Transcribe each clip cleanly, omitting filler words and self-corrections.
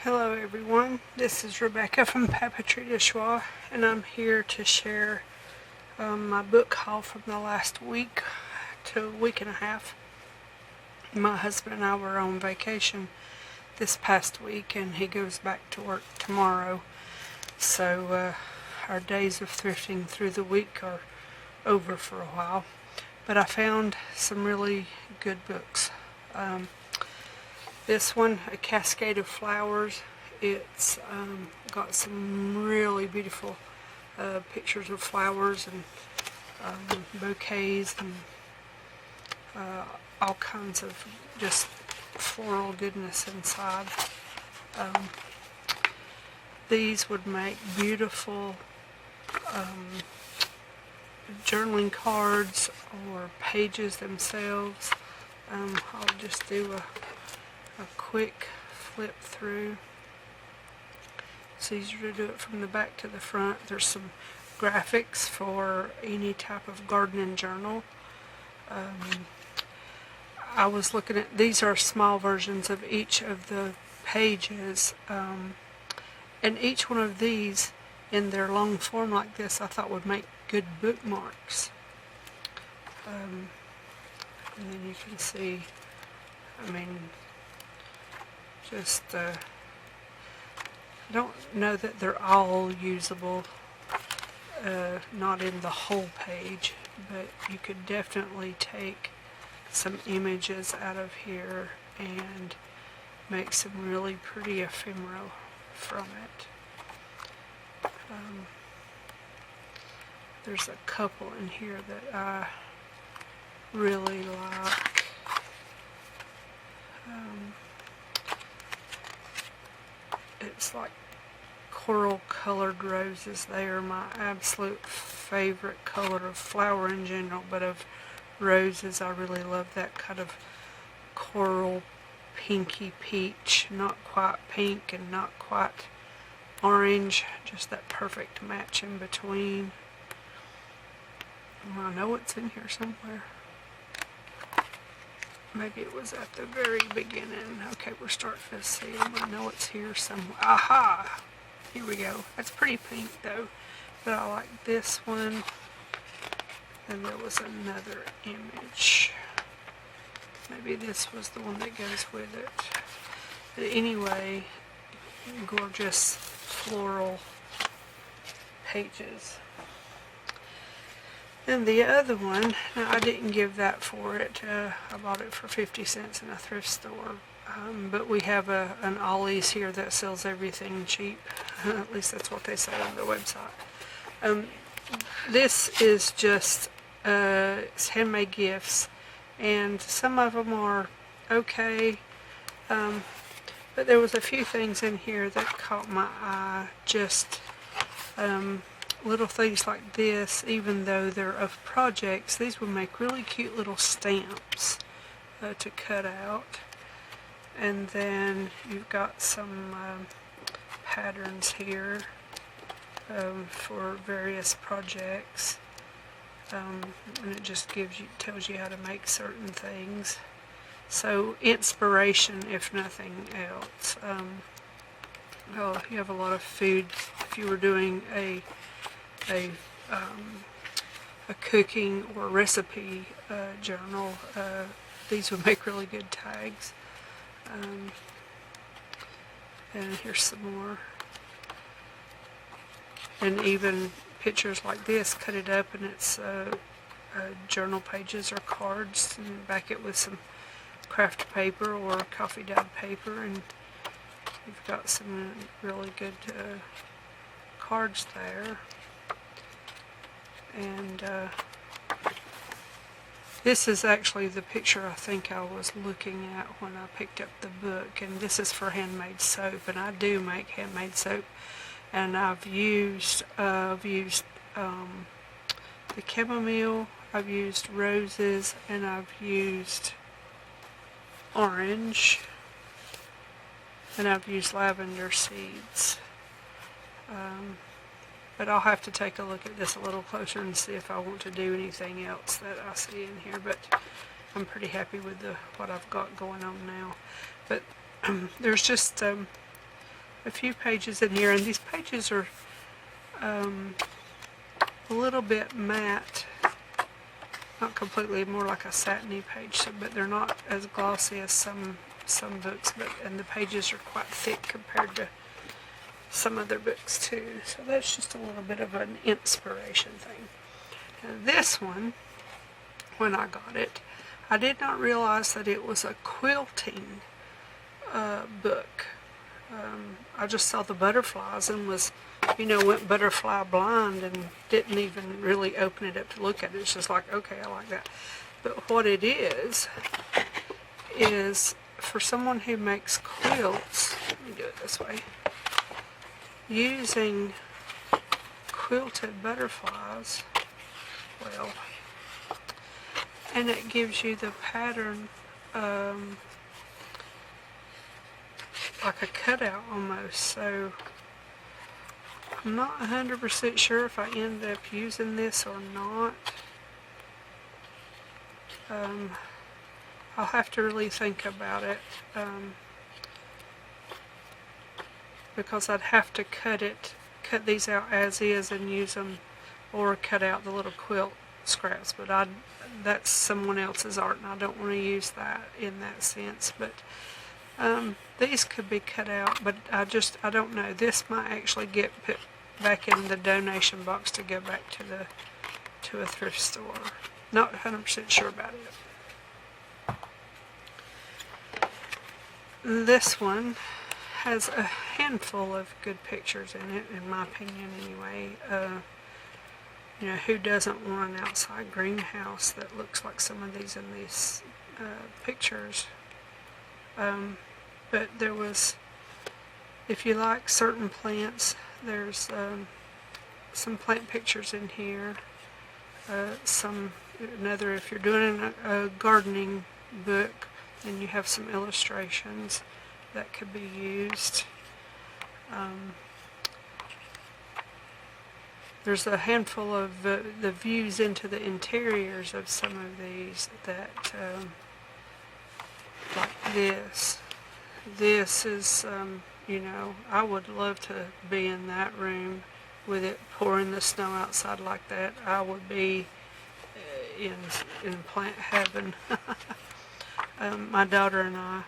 Hello everyone, this is Rebecca from Papeterie de Choix, and I'm here to share my book haul from the last week to a week and a half. My husband and I were on vacation this past week, and he goes back to work tomorrow, so our days of thrifting through the week are over for a while. But I found some really good books. This one, A Cascade of Flowers, it's got some really beautiful pictures of flowers and bouquets and all kinds of just floral goodness inside. These would make beautiful journaling cards or pages themselves. I'll just do a quick flip through. It's easier to do it from the back to the front. There's some graphics for any type of gardening journal. I was looking at, these are small versions of each of the pages, and each one of these in their long form like this I thought would make good bookmarks. And then you can see, I don't know that they're all usable, not in the whole page, but you could definitely take some images out of here and make some really pretty ephemera from it. There's a couple in here that I really like. It's like coral colored roses. They are my absolute favorite color of flower in general, but of roses I really love that kind of coral pinky peach, not quite pink and not quite orange, just that perfect match in between. Well, I know it's in here somewhere. Maybe it was at the very beginning. Okay, we're starting to see them. I know it's here somewhere. Aha! Here we go. That's pretty pink though, but I like this one. And there was another image. Maybe this was the one that goes with it. But anyway, gorgeous floral pages. And the other one, now I didn't give that for it. I bought it for 50 cents in a thrift store. But we have an Ollie's here that sells everything cheap. At least that's what they say on their website. This is just it's handmade gifts, and some of them are okay. But there was a few things in here that caught my eye. Just little things like this, even though they're of projects, these would make really cute little stamps to cut out. And then you've got some patterns here for various projects, and it just tells you how to make certain things. So inspiration, if nothing else. You have a lot of food. If you were doing a cooking or recipe journal, these would make really good tags. And here's some more. And even pictures like this, cut it up and it's journal pages or cards, and back it with some craft paper or coffee dyed paper, and you've got some really good cards there. And this is actually the picture I think I was looking at when I picked up the book, and this is for handmade soap, and I do make handmade soap, and I've used the chamomile, I've used roses, and I've used orange, and I've used lavender seeds. But I'll have to take a look at this a little closer and see if I want to do anything else that I see in here, but I'm pretty happy with what I've got going on now. But there's just a few pages in here, and these pages are a little bit matte, not completely, more like a satiny page, so, but they're not as glossy as some books, and the pages are quite thick compared to some other books too. So that's just a little bit of an inspiration thing. Now this one, when I got it, I did not realize that it was a quilting book. I just saw the butterflies and was, went butterfly blind and didn't even really open it up to look at it. It's just like, okay, I like that. But what it is for someone who makes quilts, let me do it this way, using quilted butterflies, well, and it gives you the pattern like a cutout almost. So I'm not 100% sure if I end up using this or not. I'll have to really think about it, because I'd have to cut these out as is and use them, or cut out the little quilt scraps, but that's someone else's art and I don't want to use that in that sense. But these could be cut out, but I don't know. This might actually get put back in the donation box to go back to a thrift store. Not 100% sure about it. This one has a handful of good pictures in it, in my opinion anyway. Who doesn't want an outside greenhouse that looks like some of these in these pictures? But there was, if you like certain plants, there's some plant pictures in here. Another, if you're doing a gardening book, then you have some illustrations that could be used. There's a handful of the views into the interiors of some of these that, like this. This is, I would love to be in that room with it pouring the snow outside like that. I would be in plant heaven. My daughter and I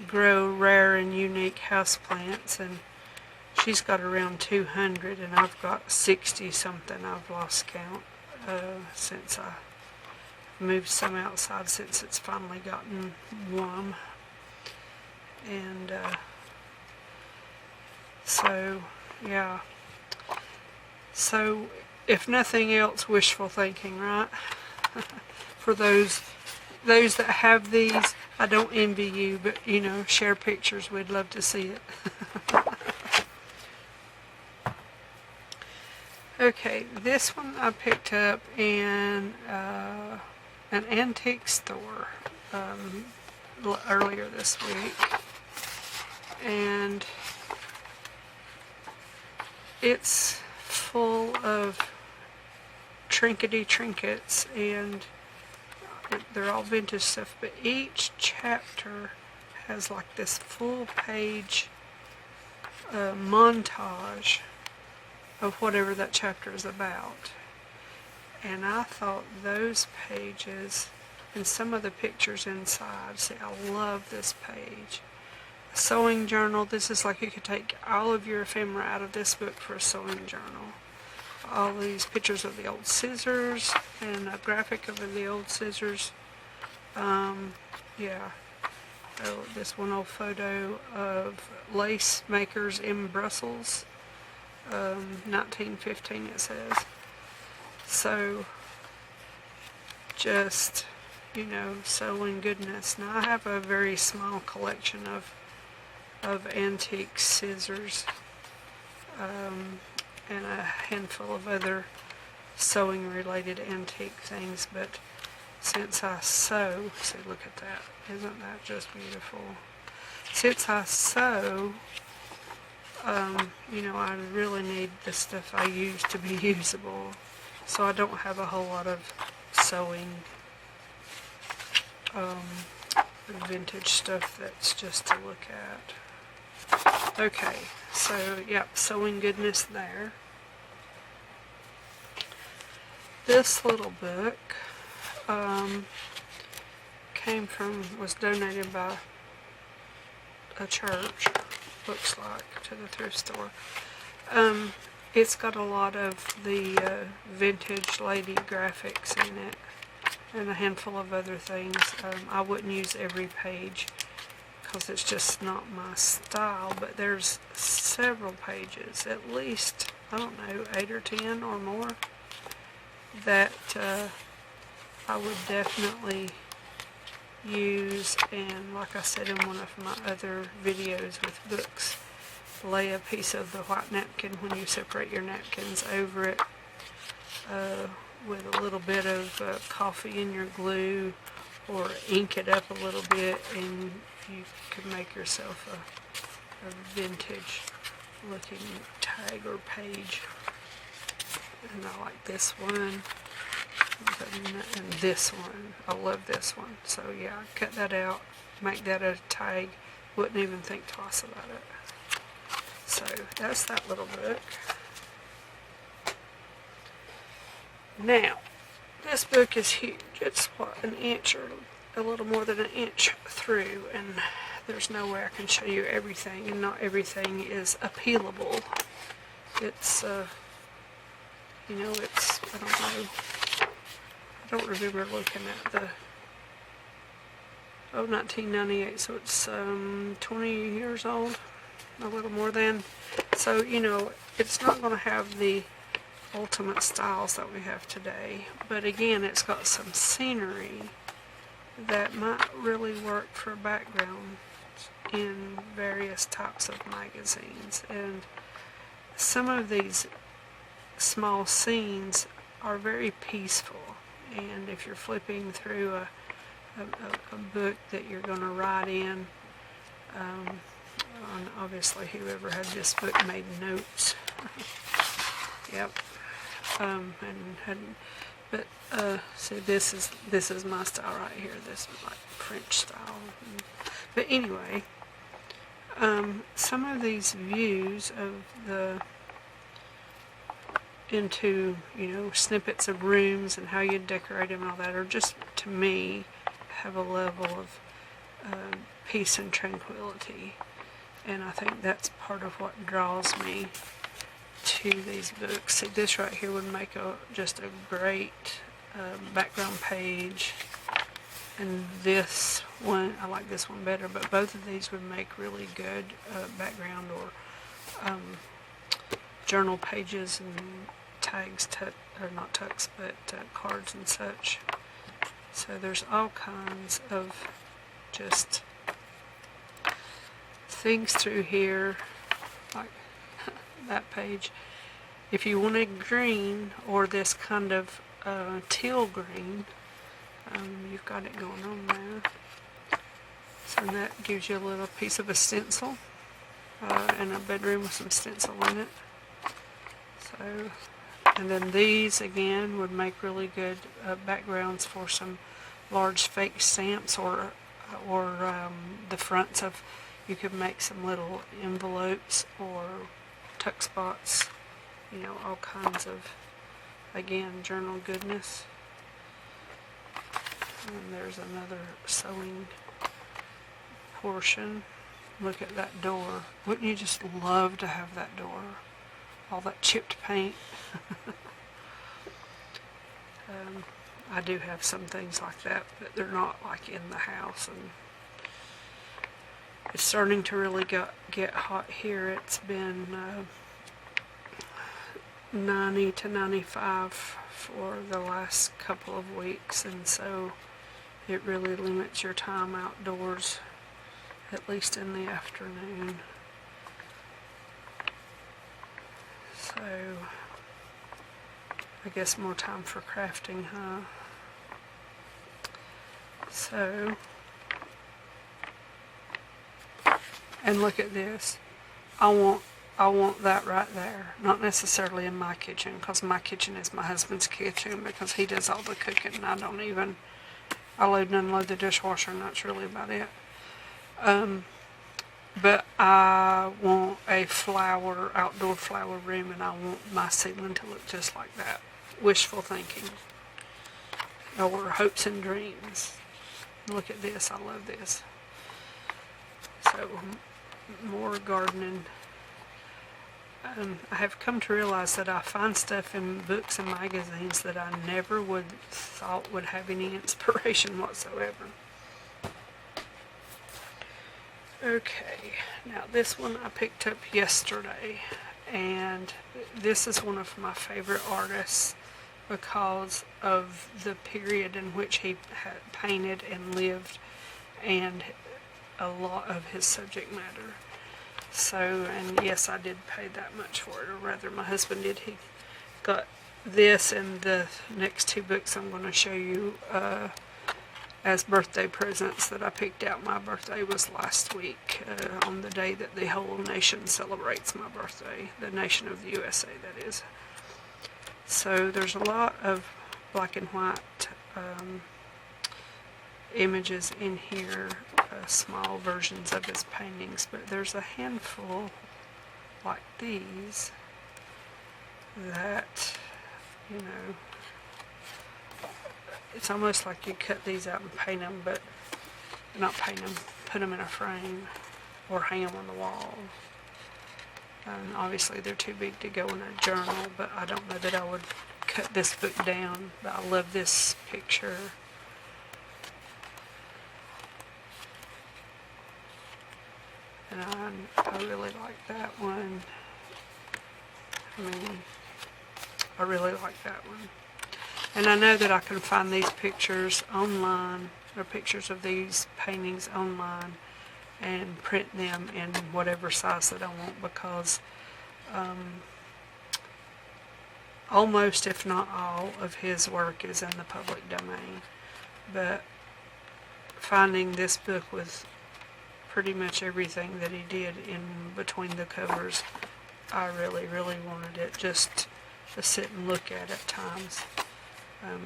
grow rare and unique houseplants, and she's got around 200, and I've got 60 something. I've lost count since I moved some outside, since it's finally gotten warm. And so, yeah. So, if nothing else, wishful thinking, right? For those that have these, I don't envy you, but share pictures. We'd love to see it. Okay, this one I picked up in an antique store earlier this week, and it's full of trinkets, and they're all vintage stuff, but each chapter has like this full page montage of whatever that chapter is about. And I thought those pages and some of the pictures inside, see, I love this page. A sewing journal, this is like you could take all of your ephemera out of this book for a sewing journal. All these pictures of the old scissors and a graphic of the old scissors. Yeah. Oh, this one old photo of lace makers in Brussels. 1915 it says. So just sewing goodness. Now I have a very small collection of antique scissors, and a handful of other sewing related antique things, but since I sew, see, look at that, isn't that just beautiful? Since I sew, I really need the stuff I use to be usable, so I don't have a whole lot of sewing vintage stuff that's just to look at. Okay, so yep, sewing goodness there. This little book was donated by a church, looks like, to the thrift store. It's got a lot of the vintage lady graphics in it and a handful of other things. I wouldn't use every page because it's just not my style, but there's several pages, at least, I don't know, 8 or 10 or more, that I would definitely use. And like I said in one of my other videos with books, lay a piece of the white napkin when you separate your napkins over it with a little bit of coffee in your glue, or ink it up a little bit, and you could make yourself a vintage looking tag or page. And I like this one, and this one. I love this one. So yeah, cut that out, make that a tag. Wouldn't even think twice about it. So that's that little book. Now, this book is huge. It's what, an inch or a little more than an inch through, and there's no way I can show you everything, and not everything is appealable. It's, it's, I don't know, I don't remember looking at the, 1998, so it's 20 years old, a little more than. So, it's not going to have the ultimate styles that we have today, but again, it's got some scenery that might really work for background in various types of magazines. And some of these small scenes are very peaceful, and if you're flipping through a book that you're going to write in, and obviously whoever had this book made notes. Yep. See, this is my style right here. This is like French style. But anyway, some of these views of into snippets of rooms and how you decorate them and all that are just, to me, have a level of peace and tranquility, and I think that's part of what draws me to these books. See, this right here would make just a great background page, and this one, I like this one better, but both of these would make really good background or journal pages and tags, or not tucks, but cards and such. So there's all kinds of just things through here, like that page. If you wanted green or this kind of teal green, you've got it going on there. So that gives you a little piece of a stencil and a bedroom with some stencil in it. So, and then these again would make really good backgrounds for some large fake stamps, or the fronts of, you could make some little envelopes or tuck spots, all kinds of, again, journal goodness. And there's another sewing portion. Look at that door. Wouldn't you just love to have that door? All that chipped paint. I do have some things like that, but they're not like in the house, and it's starting to really get hot here. It's been 90 to 95 for the last couple of weeks, and so it really limits your time outdoors, at least in the afternoon. So I guess more time for crafting, huh? So, and look at this. I want that right there. Not necessarily in my kitchen, because my kitchen is my husband's kitchen, because he does all the cooking, and I load and unload the dishwasher, and that's really about it. But I want a outdoor flower room, and I want my ceiling to look just like that. Wishful thinking. Or hopes and dreams. Look at this, I love this. So, more gardening. I have come to realize that I find stuff in books and magazines that I never would thought would have any inspiration whatsoever. Okay, now this one I picked up yesterday, and this is one of my favorite artists because of the period in which he had painted and lived, and a lot of his subject matter. So, and yes, I did pay that much for it, or rather my husband did. He got this and the next two books I'm going to show you as birthday presents that I picked out. My birthday was last week, on the day that the whole nation celebrates my birthday, the nation of the USA, that is. So there's a lot of black and white images in here, small versions of his paintings, but there's a handful like these that, you know, it's almost like you cut these out and paint them, but not paint them, put them in a frame or hang them on the wall. And obviously they're too big to go in a journal, but I don't know that I would cut this book down. But I love this picture. And I really like that one. I mean, I really like that one. And I know that I can find these pictures online, or pictures of these paintings online, and print them in whatever size that I want, because almost, if not all, of his work is in the public domain. But finding this book with pretty much everything that he did in between the covers, I really, really wanted it just to sit and look at times.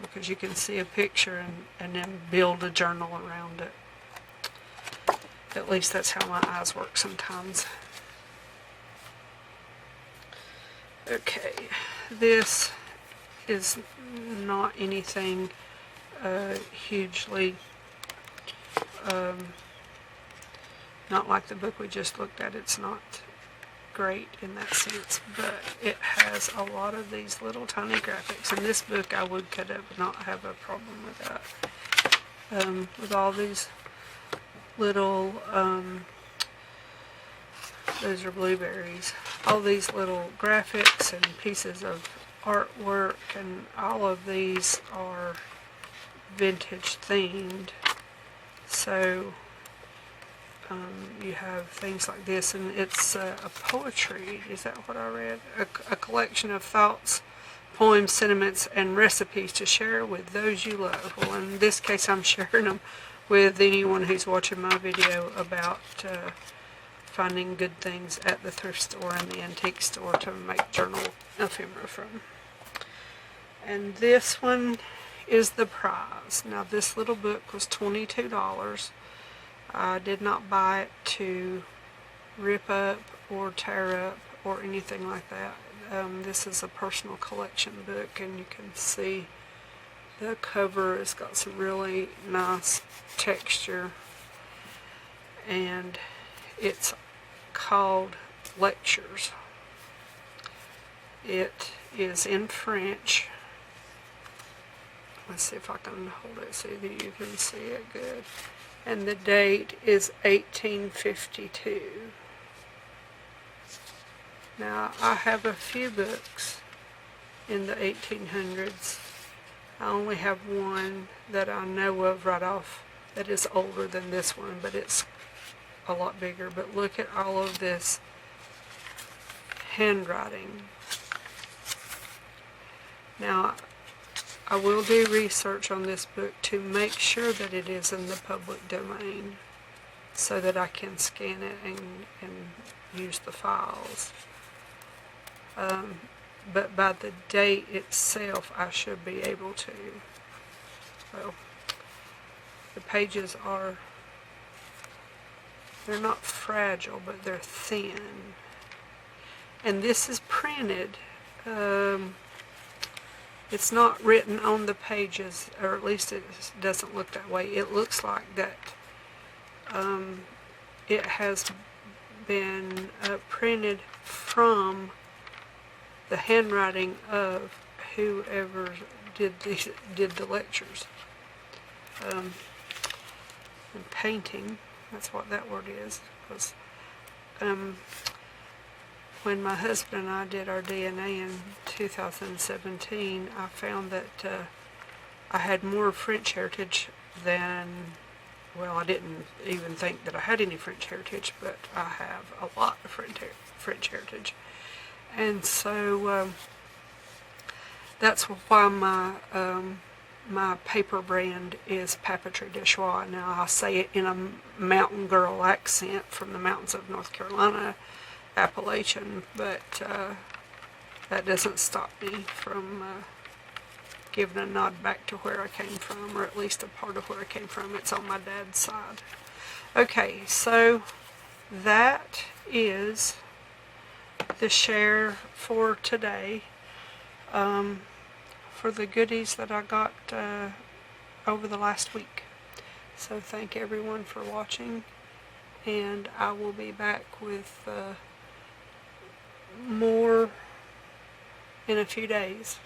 Because you can see a picture and then build a journal around it. At least that's how my eyes work sometimes. Okay, this is not anything hugely, not like the book we just looked at. It's not great in that sense, but it has a lot of these little tiny graphics. In this book I would could have not have a problem with that. With all these little, those are blueberries, all these little graphics and pieces of artwork, and all of these are vintage themed. So you have things like this, and it's a poetry, is that what I read? A collection of thoughts, poems, sentiments, and recipes to share with those you love. Well, in this case I'm sharing them with anyone who's watching my video about finding good things at the thrift store and the antique store to make journal ephemera from. And this one is the prize. Now this little book was $22. I did not buy it to rip up or tear up or anything like that. This is a personal collection book, and you can see the cover has got some really nice texture, and it's called Lectures. It is in French. Let's see if I can hold it so that you can see it good. And the date is 1852. Now, I have a few books in the 1800s. I only have one that I know of right off that is older than this one, but it's a lot bigger. But look at all of this handwriting. Now, I will do research on this book to make sure that it is in the public domain so that I can scan it and use the files. But by the date itself, I should be able to. Well, the pages are They're not fragile, but they're thin. And this is printed. It's not written on the pages, or at least it doesn't look that way. It looks like that it has been printed from the handwriting of whoever did the lectures. And painting, that's what that word is. Because when my husband and I did our DNA in 2017, I found that I had more French heritage than, well, I didn't even think that I had any French heritage, but I have a lot of French heritage. And so that's why my paper brand is Papeterie de Choix. Now, I say it in a mountain girl accent from the mountains of North Carolina, Appalachian, but that doesn't stop me from giving a nod back to where I came from, or at least a part of where I came from. It's on my dad's side. Okay, so that is the share for today, for the goodies that I got over the last week. So thank everyone for watching, and I will be back with more in a few days.